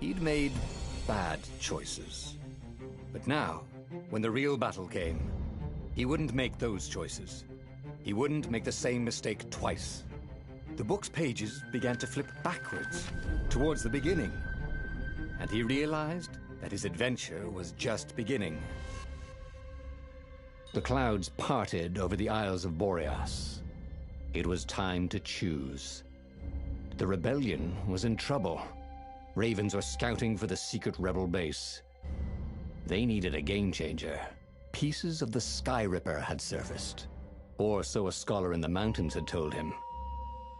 He'd made bad choices. But now, when the real battle came, he wouldn't make those choices. He wouldn't make the same mistake twice. The book's pages began to flip backwards, towards the beginning. And he realized that his adventure was just beginning. The clouds parted over the Isles of Boreas. It was time to choose. The rebellion was in trouble. Ravens were scouting for the secret rebel base. They needed a game changer. Pieces of the Sky Ripper had surfaced. Or so a scholar in the mountains had told him.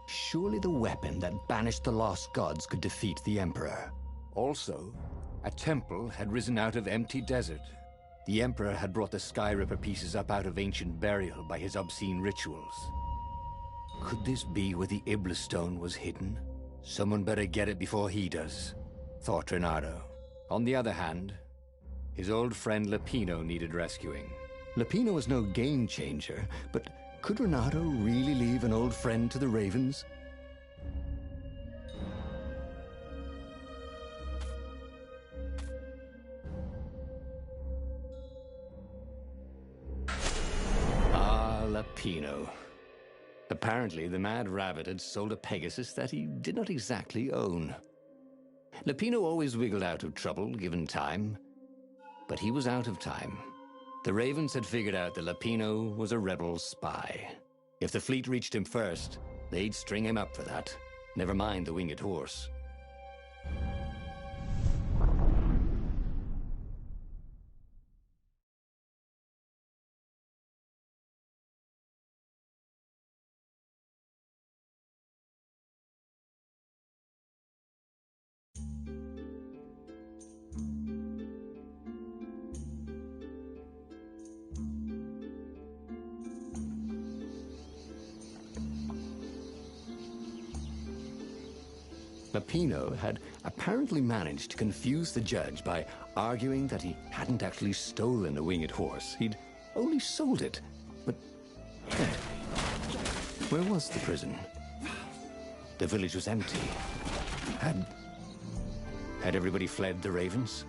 Surely the weapon that banished the lost gods could defeat the Emperor. Also, a temple had risen out of empty desert. The Emperor had brought the Sky Ripper pieces up out of ancient burial by his obscene rituals. Could this be where the Iblis Stone was hidden? Someone better get it before he does, thought Renato. On the other hand, his old friend Lapino needed rescuing. Lapino was no game changer, but could Renato really leave an old friend to the Ravens? Ah, Lapino. Apparently, the Mad Rabbit had sold a Pegasus that he did not exactly own. Lapino always wiggled out of trouble, given time. But he was out of time. The Ravens had figured out that Lapino was a rebel spy. If the fleet reached him first, they'd string him up for that. Never mind the winged horse. Lapino had apparently managed to confuse the judge by arguing that he hadn't actually stolen a winged horse. He'd only sold it. But where was the prison? The village was empty. Had everybody fled the Ravens?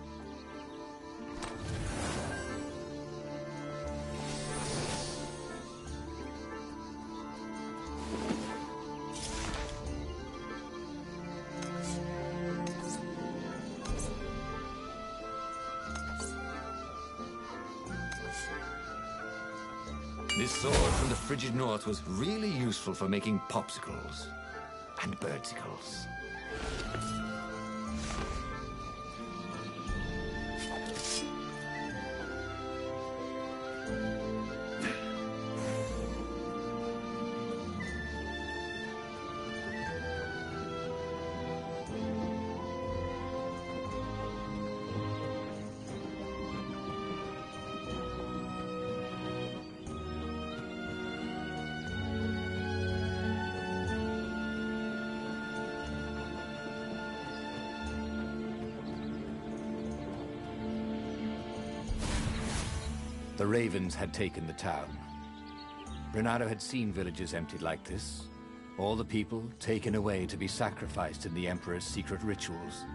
This sword from the frigid north was really useful for making popsicles and birdsicles. The Ravens had taken the town. Renato had seen villages emptied like this. All the people taken away to be sacrificed in the Emperor's secret rituals.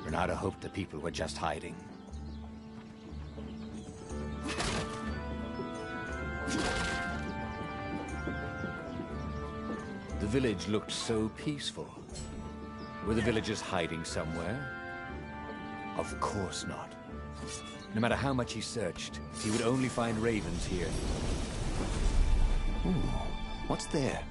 Renato hoped the people were just hiding. The village looked so peaceful. Were the villagers hiding somewhere? Of course not. No matter how much he searched, he would only find ravens here. Ooh, what's there?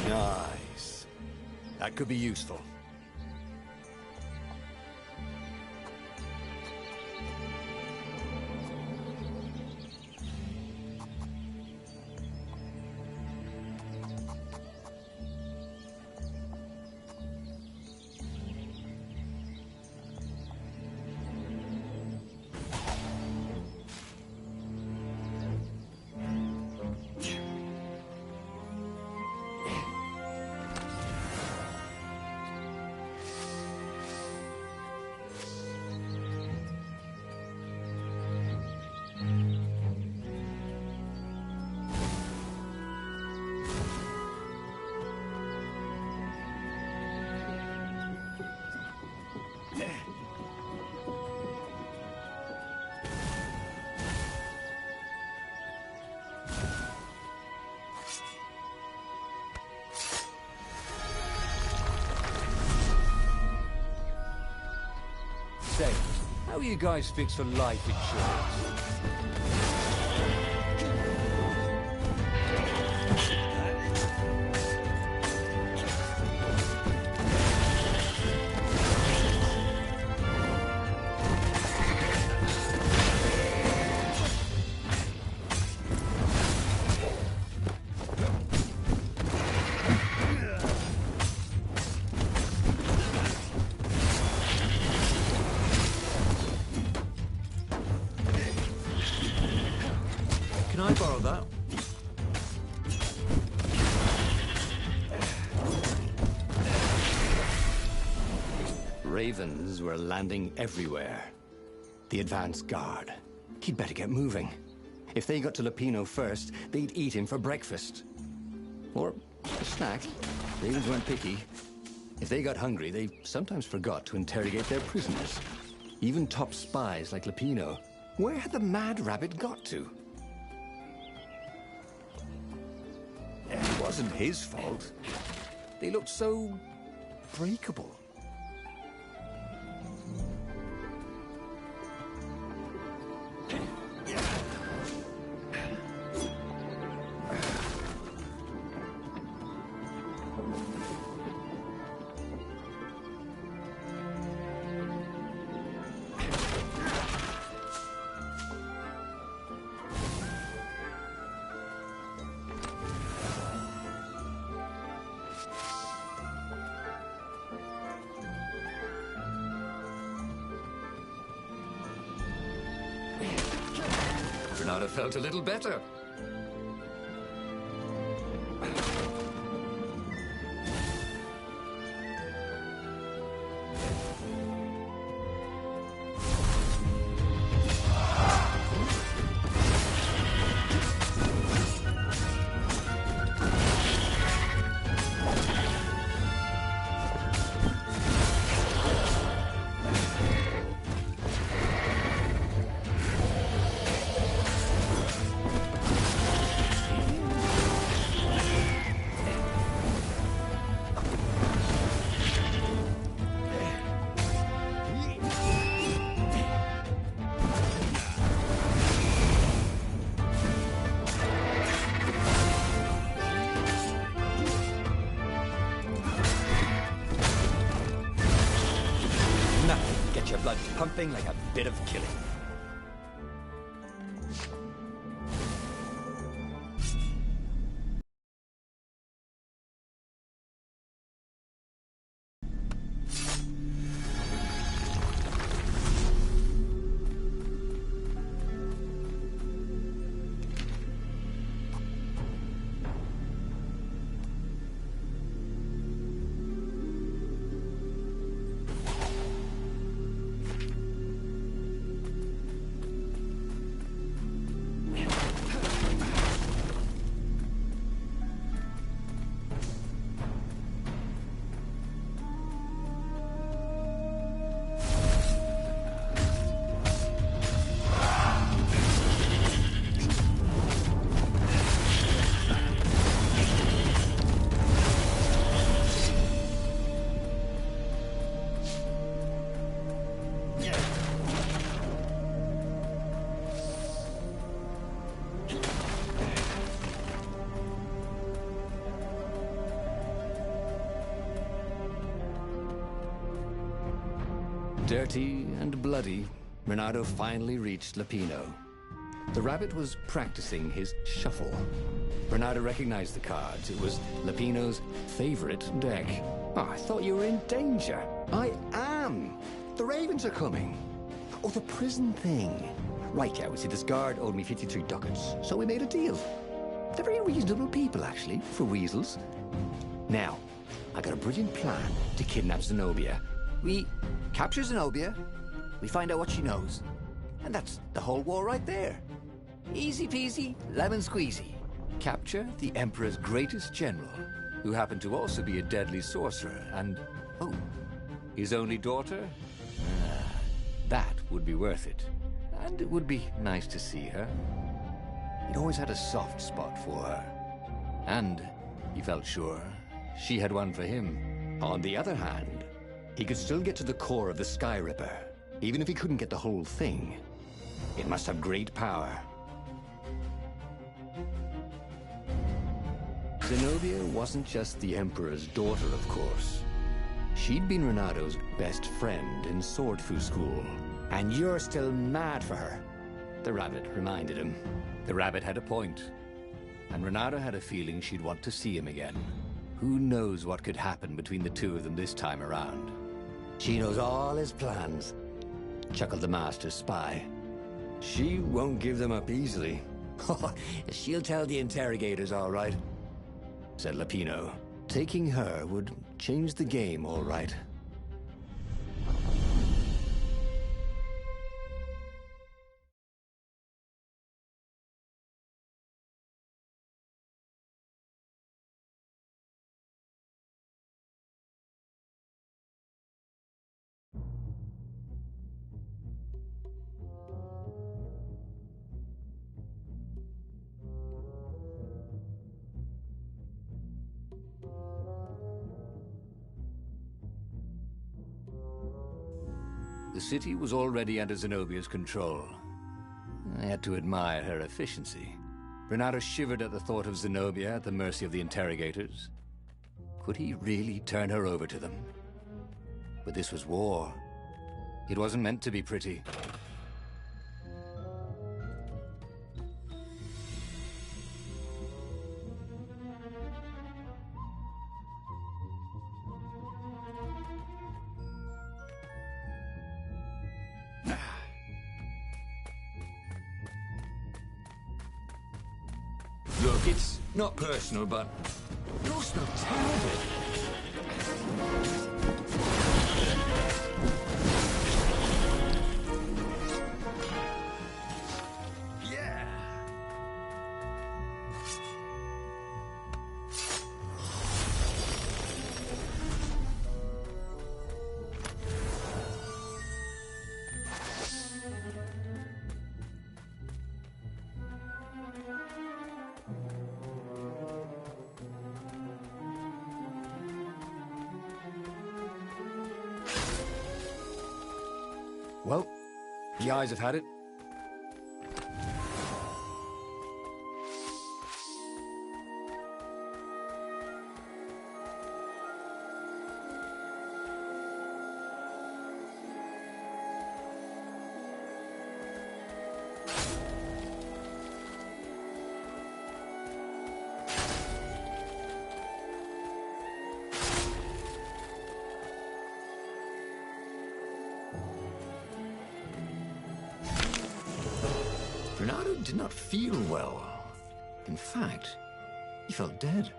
Nice. That could be useful. Say, how are you guys fixed for life insurance? Can I borrow that? Ravens were landing everywhere. The advance guard. He'd better get moving. If they got to Lupino first, they'd eat him for breakfast. Or a snack. Ravens weren't picky. If they got hungry, they sometimes forgot to interrogate their prisoners. Even top spies like Lupino. Where had the Mad Rabbit got to? It wasn't his fault. They looked so breakable. Bernardo felt a little better. Get your blood pumping like a bit of killing. Dirty and bloody, Bernardo finally reached Lupino. The rabbit was practicing his shuffle. Bernardo recognized the cards. It was Lupino's favorite deck. Oh, I thought you were in danger. I am. The Ravens are coming. Oh, the prison thing. Right, yeah, we see this guard owed me 53 ducats, so we made a deal. They're very reasonable people, actually, for weasels. Now, I got a brilliant plan to kidnap Zenobia. We capture Zenobia, we find out what she knows, and that's the whole war right there. Easy peasy, lemon squeezy. Capture the Emperor's greatest general, who happened to also be a deadly sorcerer, and, oh, his only daughter? That would be worth it. And it would be nice to see her. He'd always had a soft spot for her. And, he felt sure, she had one for him. On the other hand, he could still get to the core of the Sky Ripper. Even if he couldn't get the whole thing, it must have great power. Zenobia wasn't just the Emperor's daughter, of course. She'd been Renado's best friend in Sword Fu school. And you're still mad for her, the rabbit reminded him. The rabbit had a point, and Renato had a feeling she'd want to see him again. Who knows what could happen between the two of them this time around? She knows all his plans, chuckled the master spy. She won't give them up easily. She'll tell the interrogators, all right, said Lapino. Taking her would change the game, all right. The city was already under Zenobia's control. I had to admire her efficiency. Renato shivered at the thought of Zenobia at the mercy of the interrogators. Could he really turn her over to them? But this was war. It wasn't meant to be pretty. Look, it's not personal, but you all smell terrible. Yeah. Well, the eyes have had it. Renato did not feel well. In fact, he felt dead.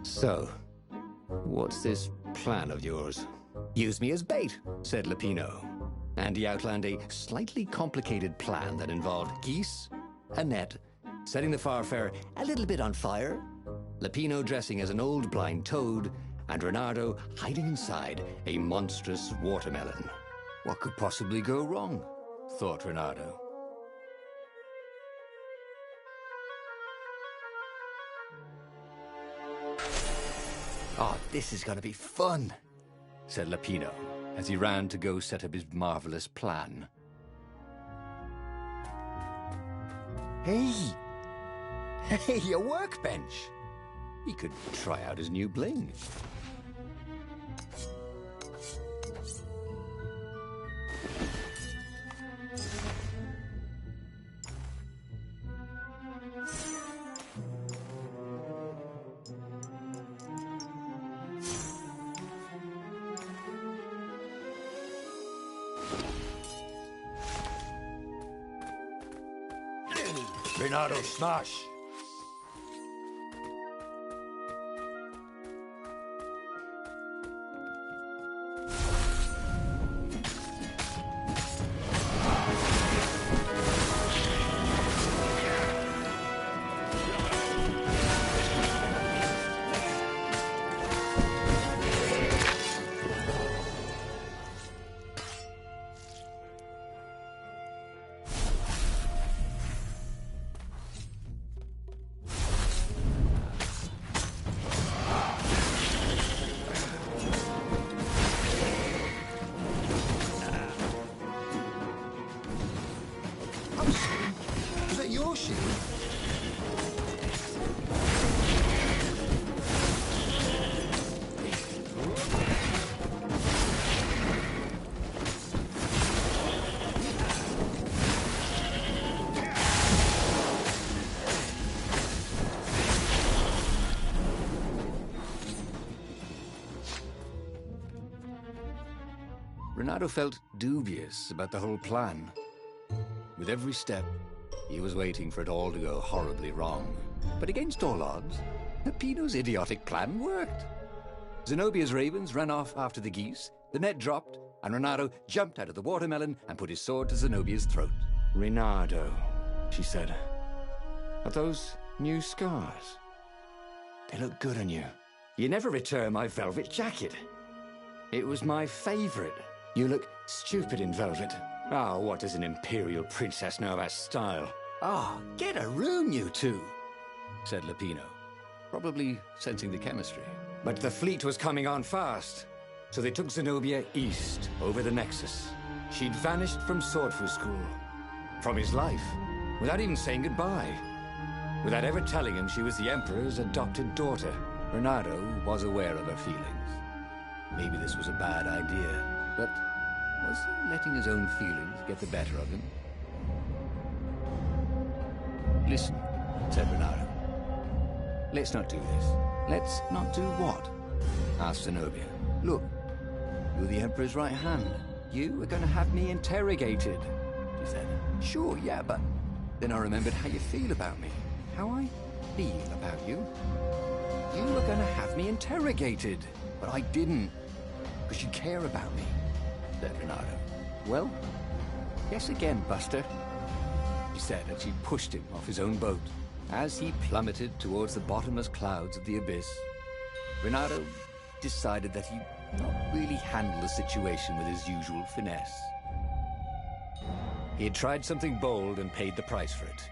So, what's this plan of yours? Use me as bait, said Lapino. And he outlined a slightly complicated plan that involved geese, a net, setting the Farfarer a little bit on fire, Lapino dressing as an old blind toad, and Renato hiding inside a monstrous watermelon. What could possibly go wrong? Thought Renato. Oh, this is gonna be fun, said Lapino, as he ran to go set up his marvelous plan. Hey! Hey, a workbench! He could try out his new bling. Reynardo, smash! Was that your shield? Reynardo felt dubious about the whole plan. With every step, he was waiting for it all to go horribly wrong. But against all odds, Peppino's idiotic plan worked. Zenobia's ravens ran off after the geese, the net dropped, and Reynardo jumped out of the watermelon and put his sword to Zenobia's throat. Reynardo, she said. Are those new scars? They look good on you. You never returned my velvet jacket. It was my favorite. You look stupid in velvet. Ah, what does an imperial princess know about style? Ah, get a room, you two, said Leppino, probably sensing the chemistry. But the fleet was coming on fast, so they took Zenobia east, over the Nexus. She'd vanished from Swordfu School, from his life, without even saying goodbye, without ever telling him she was the Emperor's adopted daughter. Reynardo was aware of her feelings. Maybe this was a bad idea, but was he letting his own feelings get the better of him? Listen, said Reynardo. Let's not do this. Let's not do what? Asked Zenobia. Look, you're the Emperor's right hand. You are going to have me interrogated, she said. Sure, yeah, but then I remembered how you feel about me. How I feel about you? You were going to have me interrogated, but I didn't. Because you care about me, said Reynardo. Well, guess again, Buster, she said as she pushed him off his own boat. As he plummeted towards the bottomless clouds of the abyss, Reynardo decided that he'd not really handle the situation with his usual finesse. He had tried something bold and paid the price for it.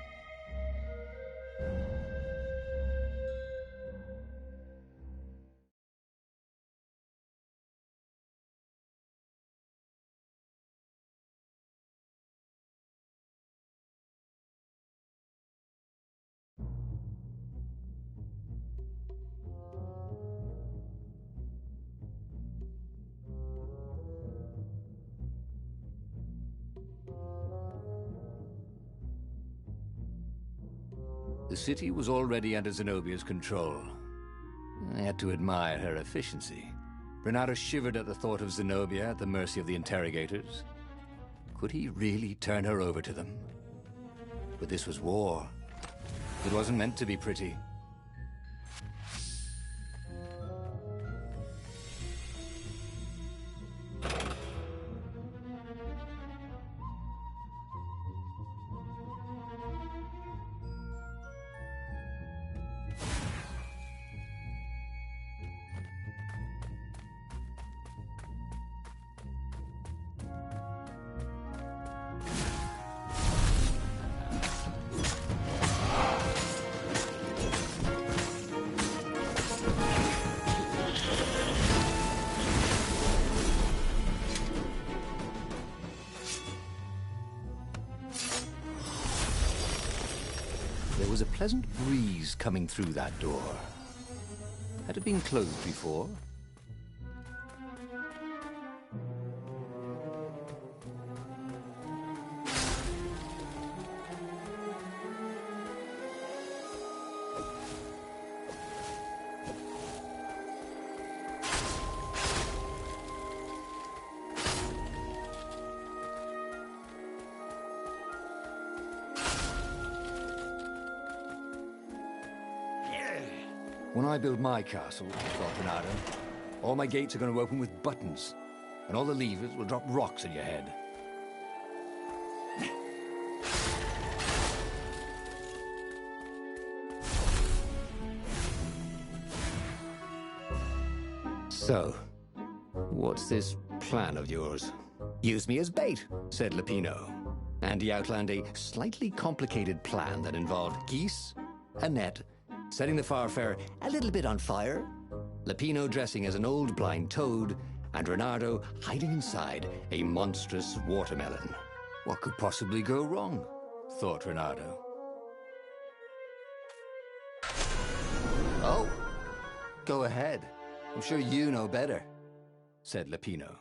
The city was already under Zenobia's control. I had to admire her efficiency. Reynardo shivered at the thought of Zenobia at the mercy of the interrogators. Could he really turn her over to them? But this was war. It wasn't meant to be pretty. There was a pleasant breeze coming through that door. Had it been closed before? When I build my castle, thought Renato, all my gates are going to open with buttons, and all the levers will drop rocks at your head. So, what's this plan of yours? Use me as bait, said Lupino. And he outlined a slightly complicated plan that involved geese, a net, setting the Farfarer a little bit on fire, Lupino dressing as an old blind toad, and Renato hiding inside a monstrous watermelon. What could possibly go wrong? Thought Renato. Oh, go ahead. I'm sure you know better, said Lupino.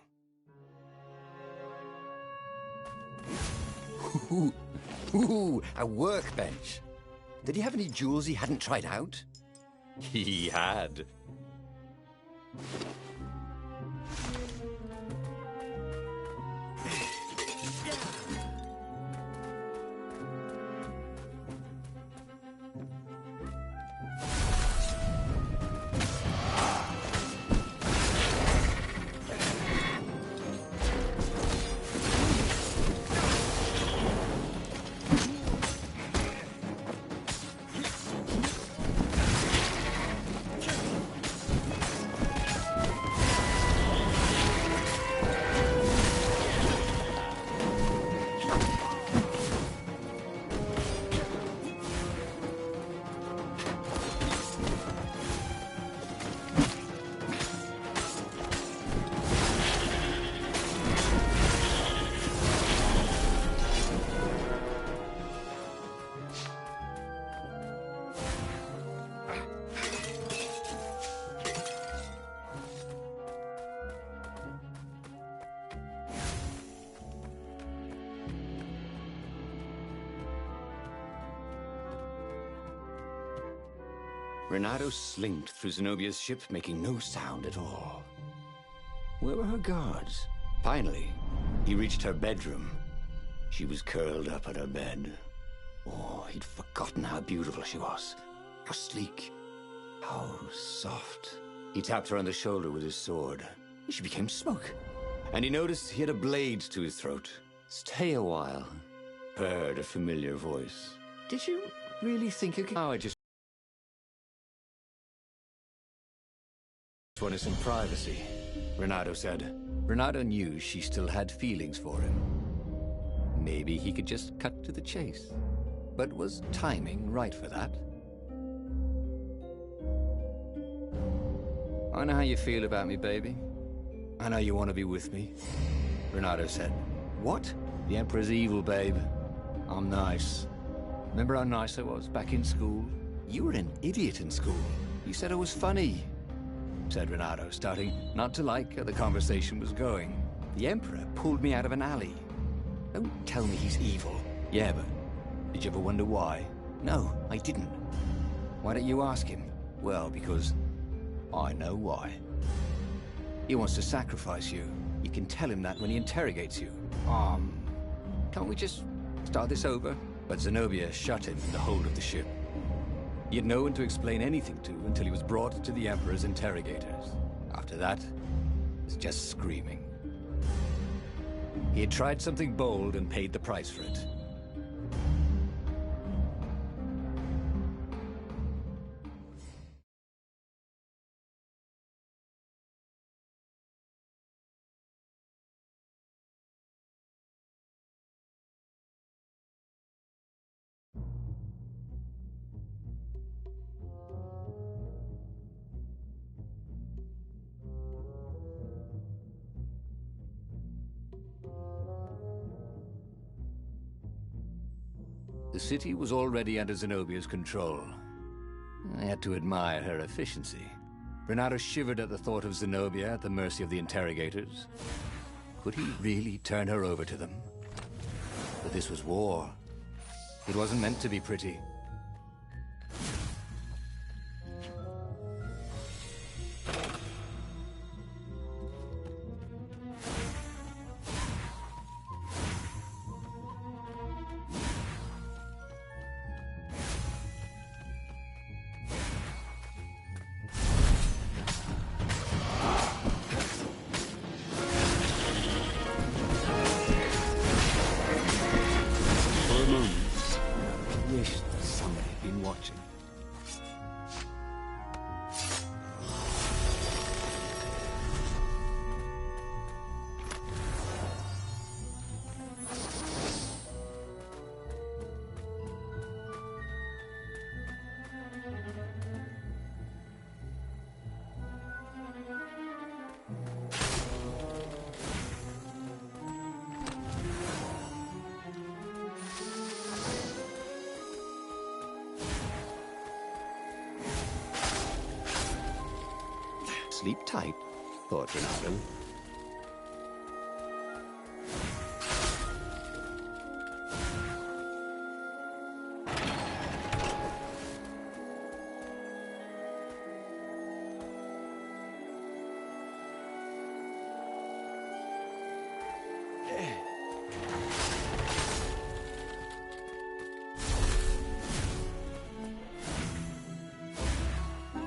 Ooh, a workbench. Did he have any jewels he hadn't tried out? He had. Renato slinked through Zenobia's ship, making no sound at all. Where were her guards? Finally, he reached her bedroom. She was curled up at her bed. Oh, he'd forgotten how beautiful she was. How sleek. How soft. He tapped her on the shoulder with his sword. She became smoke. And he noticed he had a blade to his throat. Stay a while. Heard a familiar voice. Did you really think you could... Oh, I just wanted some privacy, Renato said. Renato knew she still had feelings for him. Maybe he could just cut to the chase. But was timing right for that? I know how you feel about me, baby. I know you want to be with me, Renato said. What? The Emperor's evil, babe. I'm nice. Remember how nice I was back in school? You were an idiot in school. You said I was funny, said Renato, starting not to like how the conversation was going. The Emperor pulled me out of an alley. Don't tell me he's evil. Yeah, but did you ever wonder why? No, I didn't. Why don't you ask him? Well, because I know why. He wants to sacrifice you. You can tell him that when he interrogates you. Can't we just start this over? But Zenobia shut him in the hold of the ship. He had no one to explain anything to until he was brought to the Emperor's interrogators. After that, it was just screaming. He had tried something bold and paid the price for it. The city was already under Zenobia's control. I had to admire her efficiency. Renato shivered at the thought of Zenobia at the mercy of the interrogators. Could he really turn her over to them? But this was war. It wasn't meant to be pretty. sleep tight, thought Reynardo.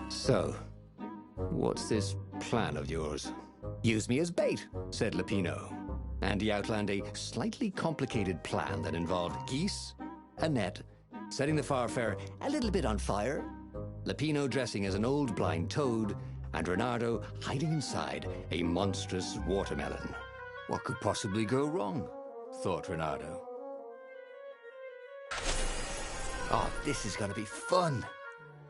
So, what's this plan of yours? Use me as bait, said Lupino. And he outlined a slightly complicated plan that involved geese, a net, setting the Farfarer a little bit on fire, Lupino dressing as an old blind toad, and Reynardo hiding inside a monstrous watermelon. What could possibly go wrong? Thought Reynardo. Oh, this is gonna be fun,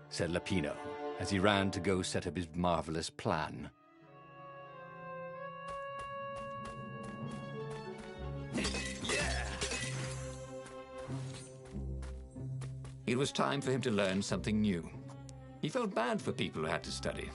said Lupino, as he ran to go set up his marvelous plan. It was time for him to learn something new. He felt bad for people who had to study.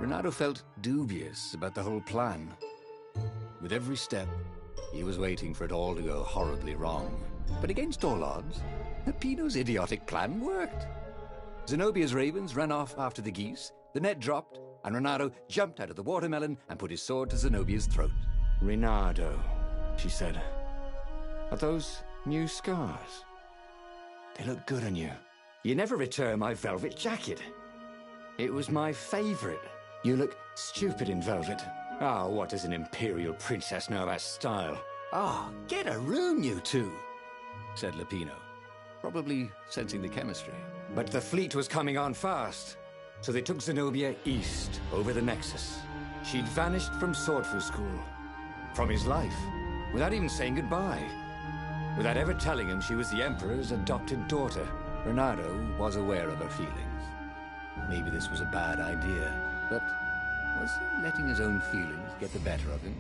Reynardo felt dubious about the whole plan. With every step, he was waiting for it all to go horribly wrong. But against all odds, Lupino's idiotic plan worked. Zenobia's ravens ran off after the geese, the net dropped, and Reynardo jumped out of the watermelon and put his sword to Zenobia's throat. Reynardo, she said, are those new scars? They look good on you. You never returned my velvet jacket. It was my favorite. You look stupid in velvet. Ah, what does an imperial princess know about style? Ah, get a room, you two, said Lupino, probably sensing the chemistry. But the fleet was coming on fast, so they took Zenobia east, over the Nexus. She'd vanished from Swordfu School, from his life, without even saying goodbye, without ever telling him she was the Emperor's adopted daughter. Reynardo was aware of her feelings. Maybe this was a bad idea, but was he letting his own feelings get the better of him?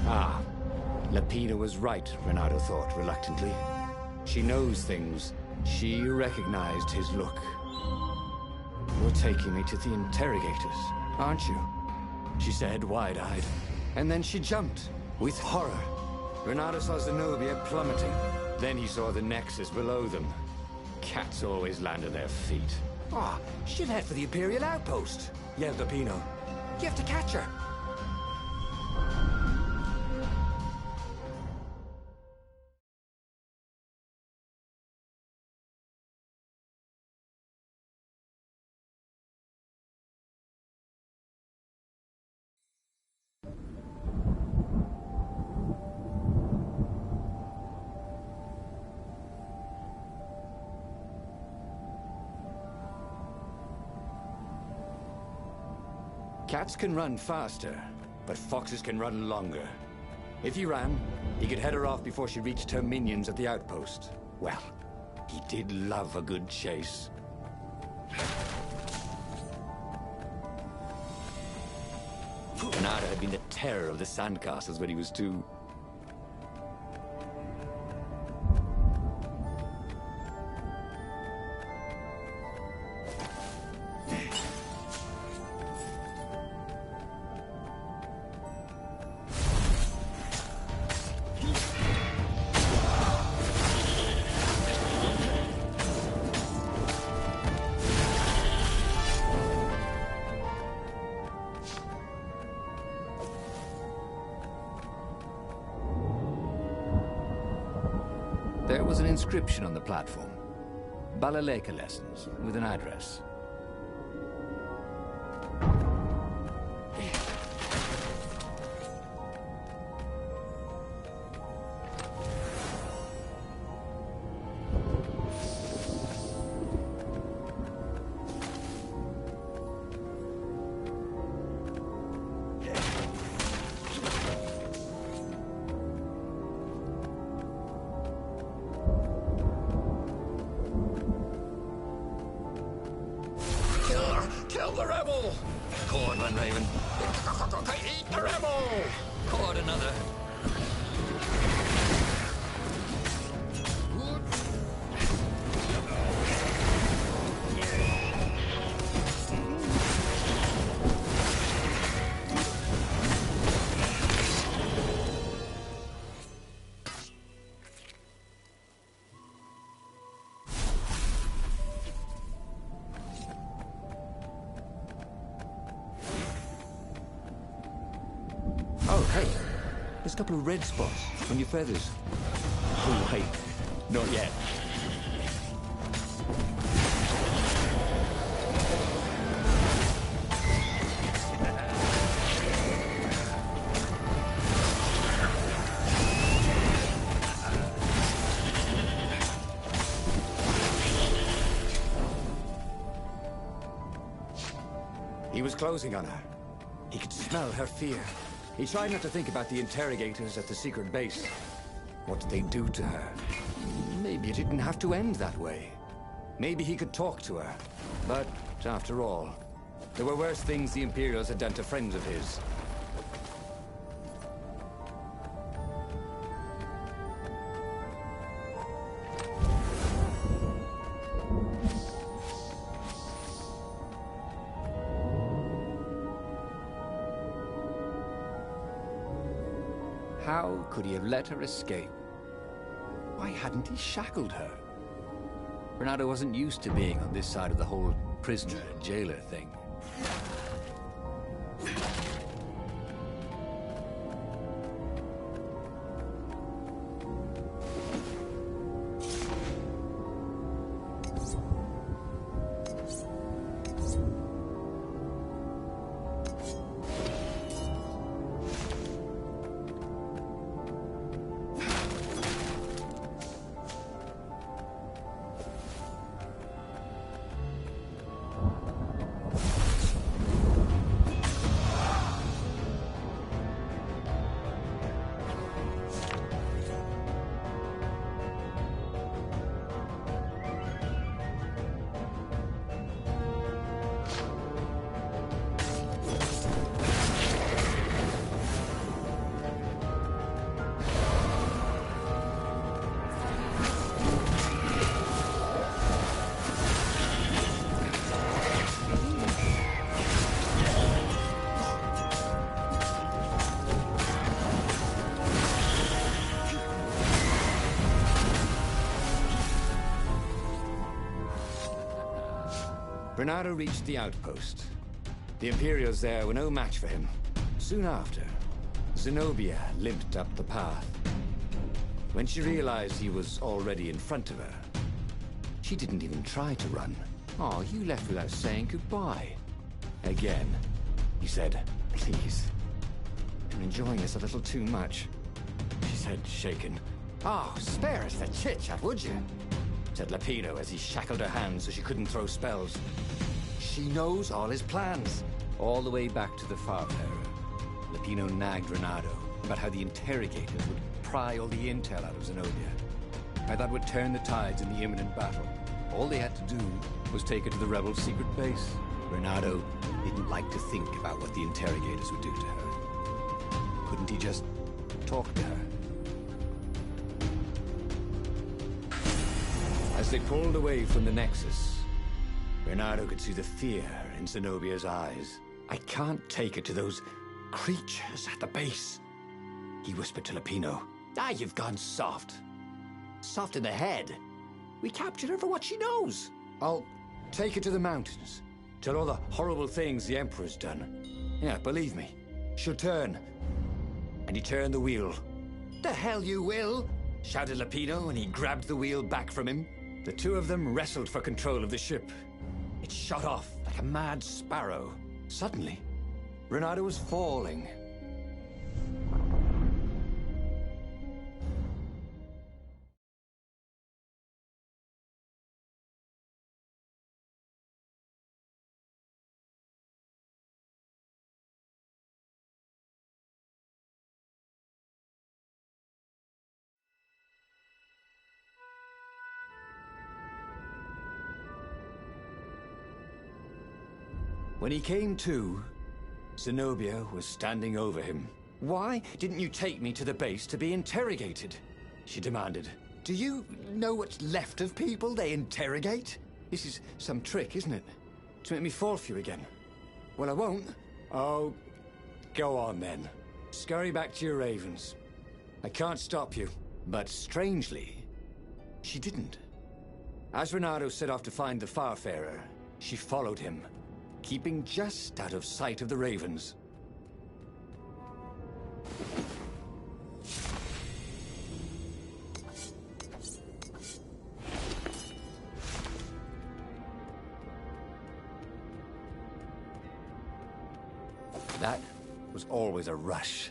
Ah, Lupino was right, Reynardo thought reluctantly. She knows things. She recognized his look. You're taking me to the interrogators, aren't you? She said, wide-eyed. And then she jumped, with horror. Reynardo saw Zenobia plummeting. Then he saw the Nexus below them. Cats always land on their feet. Ah, she'll head for the Imperial outpost, yelled Lupino. You have to catch her. Cats can run faster, but foxes can run longer. If he ran, he could head her off before she reached her minions at the outpost. Well, he did love a good chase. Reynardo had been the terror of the sandcastles when he was 2. There was an inscription on the platform. Balaleka lessons, with an address. Kill the rebel! Caught one, Raven. Eat the rebel! Caught another. Oh, hey. There's a couple of red spots on your feathers. Oh, wait. Not yet. He was closing on her. He could smell her fear. He tried not to think about the interrogators at the secret base. What did they do to her? Maybe it didn't have to end that way. Maybe he could talk to her. But, after all, there were worse things the Imperials had done to friends of his. How could he have let her escape? Why hadn't he shackled her? Bernardo wasn't used to being on this side of the whole prisoner-jailer thing. Bernardo reached the outpost. The Imperials there were no match for him. Soon after, Zenobia limped up the path. When she realized he was already in front of her, she didn't even try to run. Oh, you left without saying goodbye. Again, he said, "Please, you're enjoying this a little too much," she said, shaken. "Oh, spare us the chit-chat, would you?" said Lapino as he shackled her hands so she couldn't throw spells. She knows all his plans. All the way back to the Farfarer, Lapino nagged Renato about how the interrogators would pry all the intel out of Zenobia. How that would turn the tides in the imminent battle. All they had to do was take her to the rebel secret base. Renato didn't like to think about what the interrogators would do to her. Couldn't he just talk to her? As they pulled away from the Nexus, Bernardo could see the fear in Zenobia's eyes. "I can't take her to those creatures at the base," he whispered to Lapino. "Ah, you've gone soft. Soft in the head. We captured her for what she knows. I'll take her to the mountains. Tell all the horrible things the Emperor's done. Yeah, believe me, she'll turn." And he turned the wheel. "The hell you will! shouted Lapido, and he grabbed the wheel back from him. The two of them wrestled for control of the ship. It shot off like a mad sparrow. Suddenly, Renato was falling. When he came to, Zenobia was standing over him. "Why didn't you take me to the base to be interrogated?" she demanded. "Do you know what's left of people they interrogate? This is some trick, isn't it? To make me fall for you again. Well, I won't. Oh, go on then. Scurry back to your ravens. I can't stop you." But strangely, she didn't. As Renato set off to find the Farfarer, she followed him, keeping just out of sight of the ravens. That was always a rush.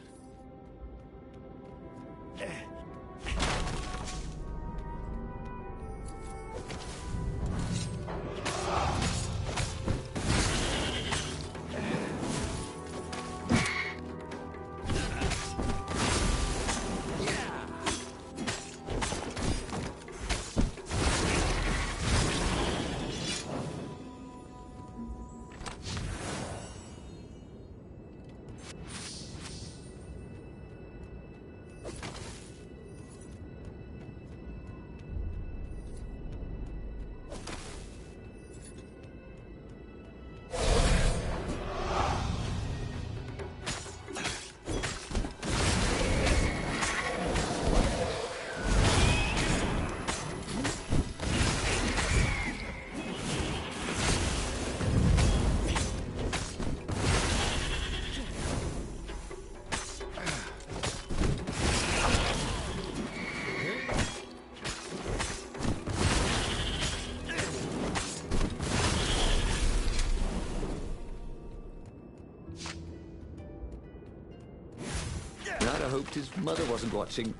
I hoped his mother wasn't watching.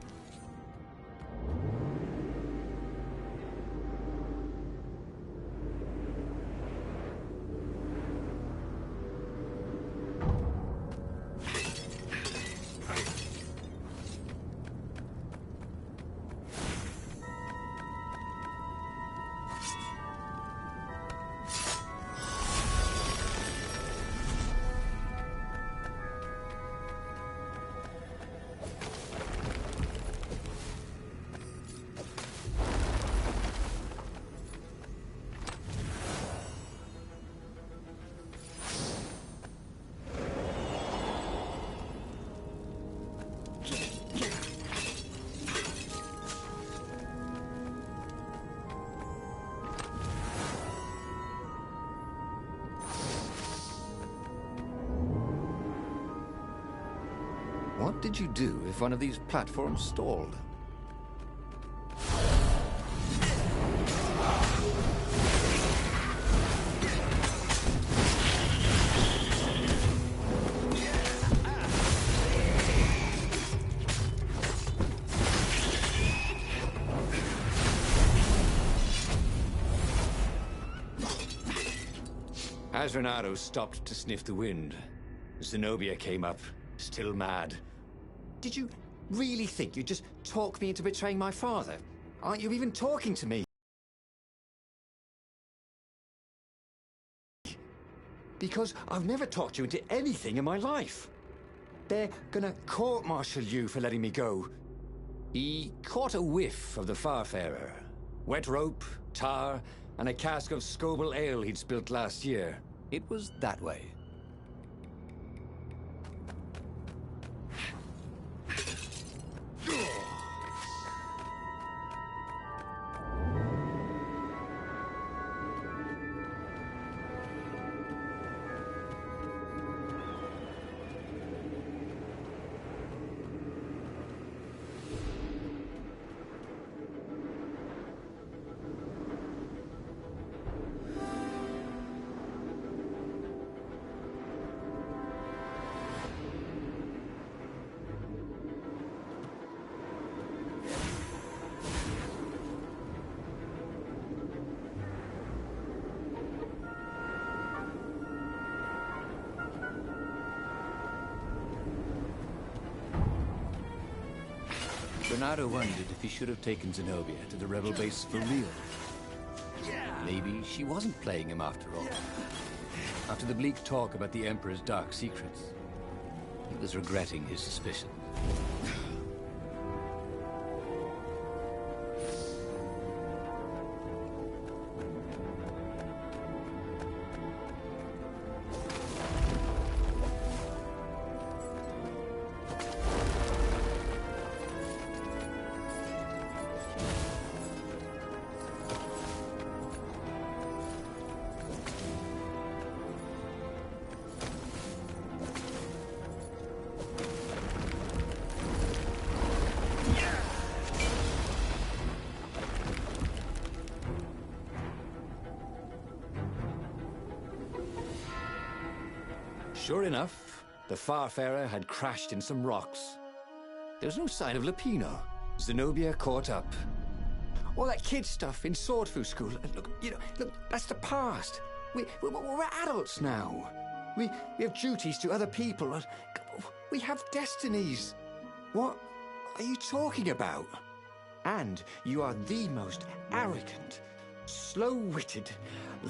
What did you do if one of these platforms stalled? As Renato stopped to sniff the wind, Zenobia came up, still mad. "Did you really think you'd just talk me into betraying my father? Aren't you even talking to me?" "Because I've never talked you into anything in my life. They're gonna court-martial you for letting me go." He caught a whiff of the Farfarer. Wet rope, tar, and a cask of Scoble ale he'd spilt last year. It was that way. Renato wondered if he should have taken Zenobia to the rebel base for real. Maybe she wasn't playing him after all. After the bleak talk about the Emperor's dark secrets, he was regretting his suspicions. Sure enough, the Farfarer had crashed in some rocks. There was no sign of Lupino. Zenobia caught up. All that kid stuff in Swordfu School. Look, that's the past. We're adults now. We have duties to other people. We have destinies. What are you talking about? And you are the most arrogant, slow-witted,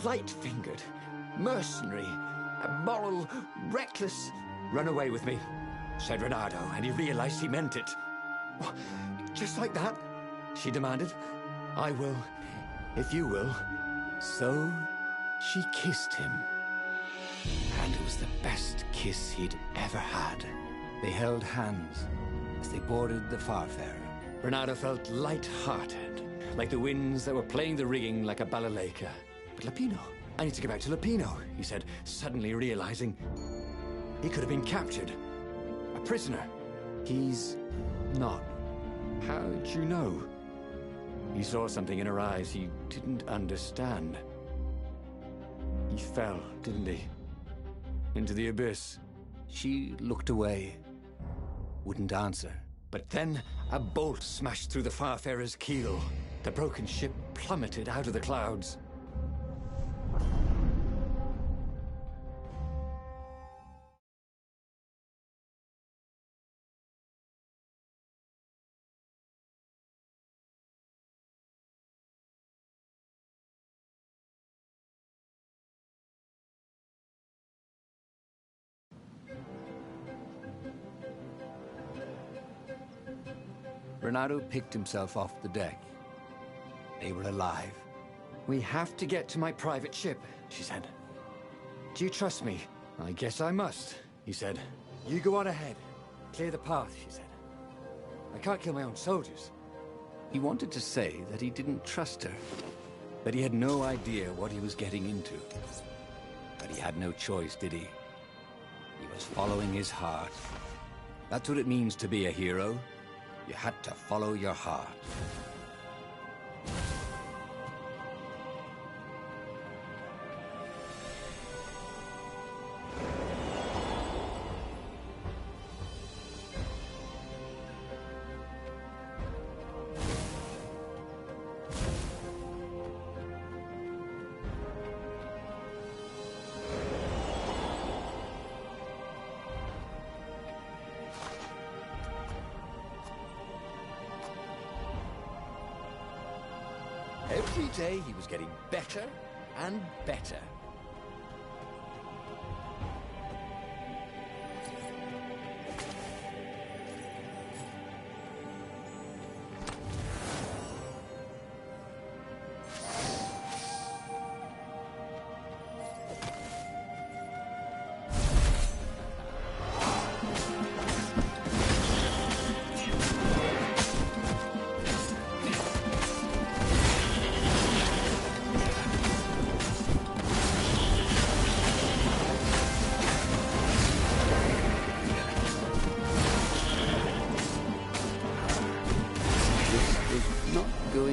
light-fingered, mercenary, immoral, reckless. Run away with me, said Renato, and he realized he meant it. What? Just like that? She demanded. I will, if you will. So she kissed him. And it was the best kiss he'd ever had. They held hands as they boarded the Farfarer. Renato felt light-hearted, like the winds that were playing the rigging like a balalaika. But Lupino, I need to get back to Lupino, he said, suddenly realizing he could have been captured. A prisoner. He's not. How'd you know? He saw something in her eyes he didn't understand. He fell, didn't he? Into the abyss. She looked away, wouldn't answer. But then a bolt smashed through the Farfarer's keel. The broken ship plummeted out of the clouds. Renato picked himself off the deck. They were alive. We have to get to my private ship, she said. Do you trust me? I guess I must, he said. You go on ahead. Clear the path, she said. I can't kill my own soldiers. He wanted to say that he didn't trust her, that he had no idea what he was getting into. But he had no choice, did he? He was following his heart. That's what it means to be a hero. You had to follow your heart. Every day he was getting better and better.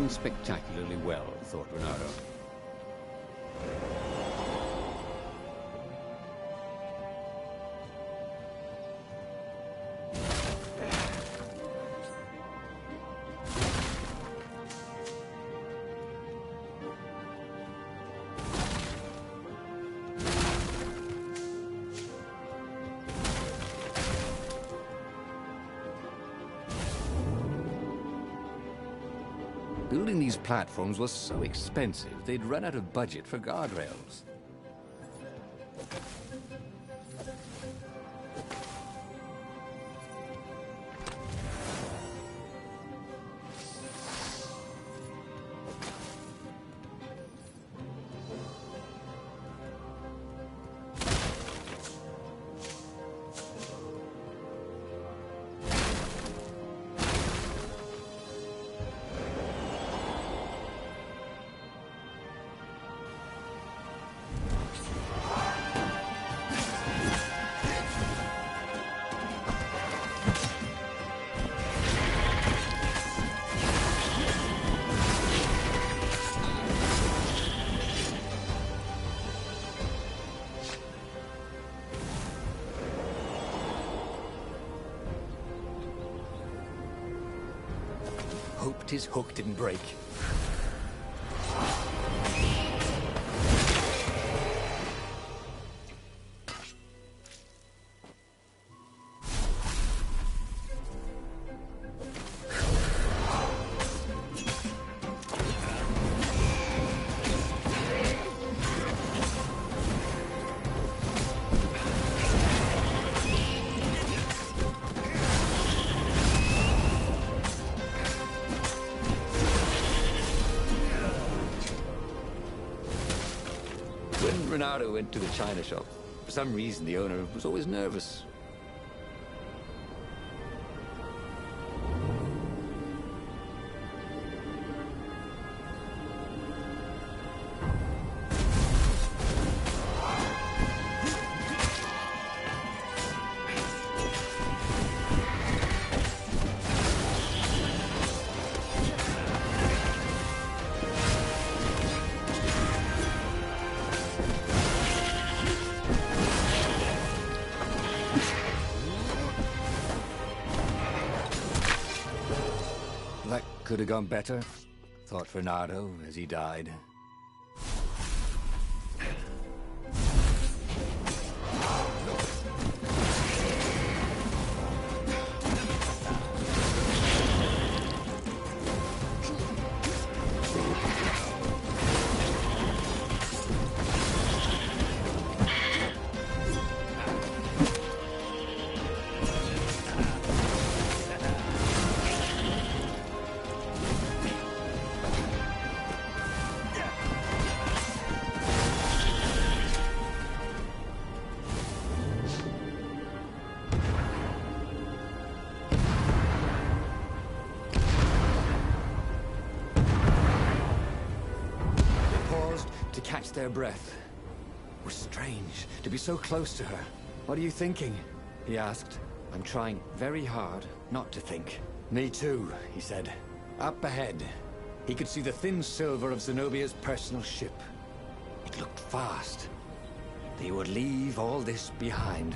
Spectacularly well, thought Renato. Building these platforms was so expensive, they'd run out of budget for guardrails. Hoped his hook didn't break. When Renato went to the china shop, for some reason the owner was always nervous. That could have gone better, thought Renato as he died. To catch their breath. It was strange to be so close to her. What are you thinking? He asked. I'm trying very hard not to think. Me too, he said. Up ahead, he could see the thin silver of Zenobia's personal ship. It looked fast. They would leave all this behind.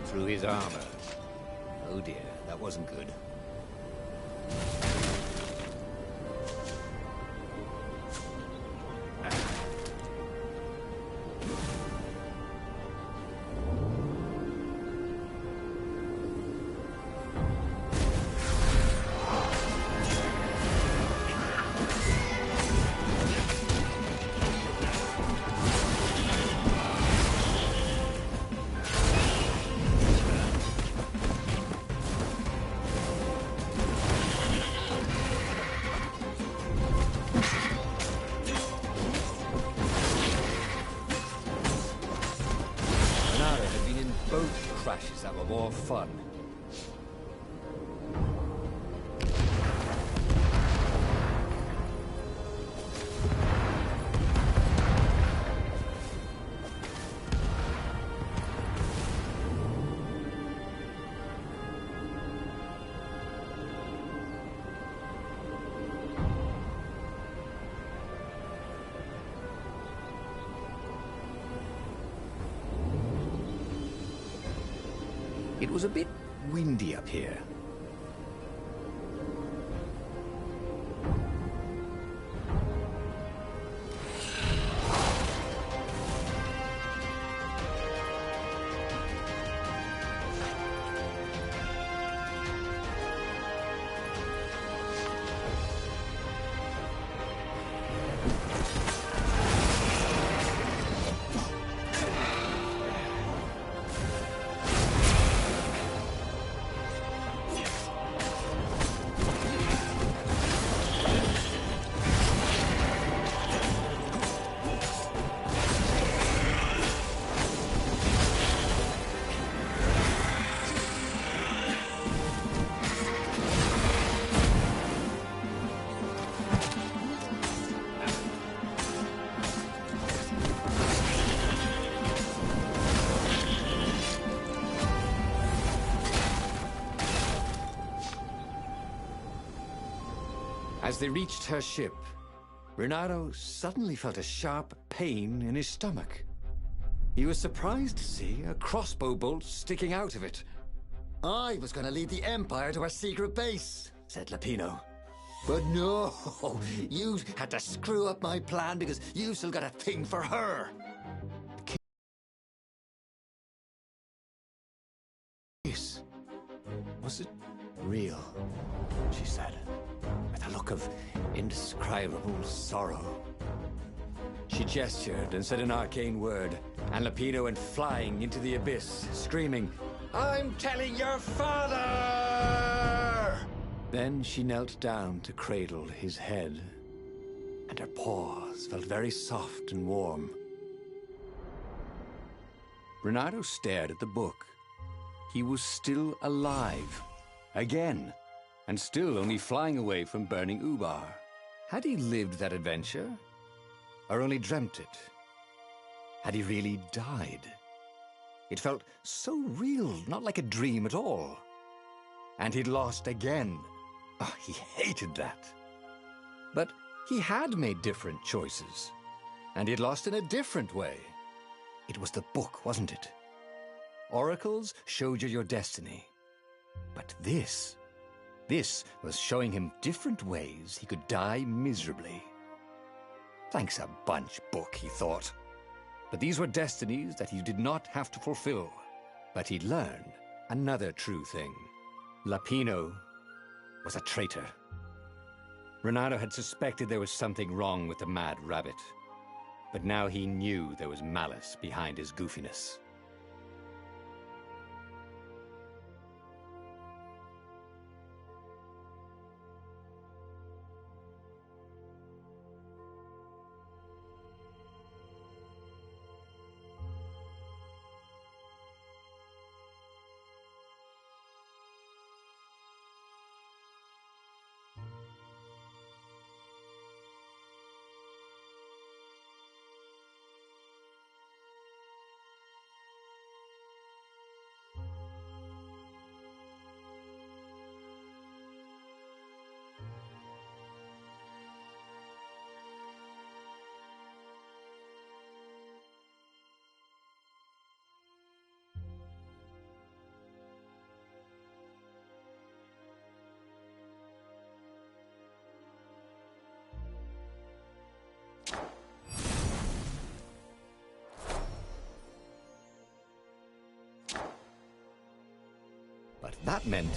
Through his armor. Oh dear, that wasn't good. Renata had been in boat crashes that were more fun. It was a bit windy up here. As they reached her ship, Renato suddenly felt a sharp pain in his stomach. He was surprised to see a crossbow bolt sticking out of it. I was going to lead the Empire to our secret base, said Lapino. But no, you had to screw up my plan because you still got a thing for her. Kiss. Was it real? She said, with a look of indescribable sorrow. She gestured and said an arcane word, and Lapino went flying into the abyss, screaming, "I'm telling your father!" Then she knelt down to cradle his head, and her paws felt very soft and warm. Renato stared at the book. He was still alive. Again. And still only flying away from burning Ubar. Had he lived that adventure? Or only dreamt it? Had he really died? It felt so real, not like a dream at all. And he'd lost again. Oh, he hated that. But he had made different choices. And he'd lost in a different way. It was the book, wasn't it? Oracles showed you your destiny. But this was showing him different ways he could die miserably. Thanks a bunch, book, he thought. But these were destinies that he did not have to fulfill. But he'd learned another true thing. Lapino was a traitor. Renato had suspected there was something wrong with the mad rabbit. But now he knew there was malice behind his goofiness. But that meant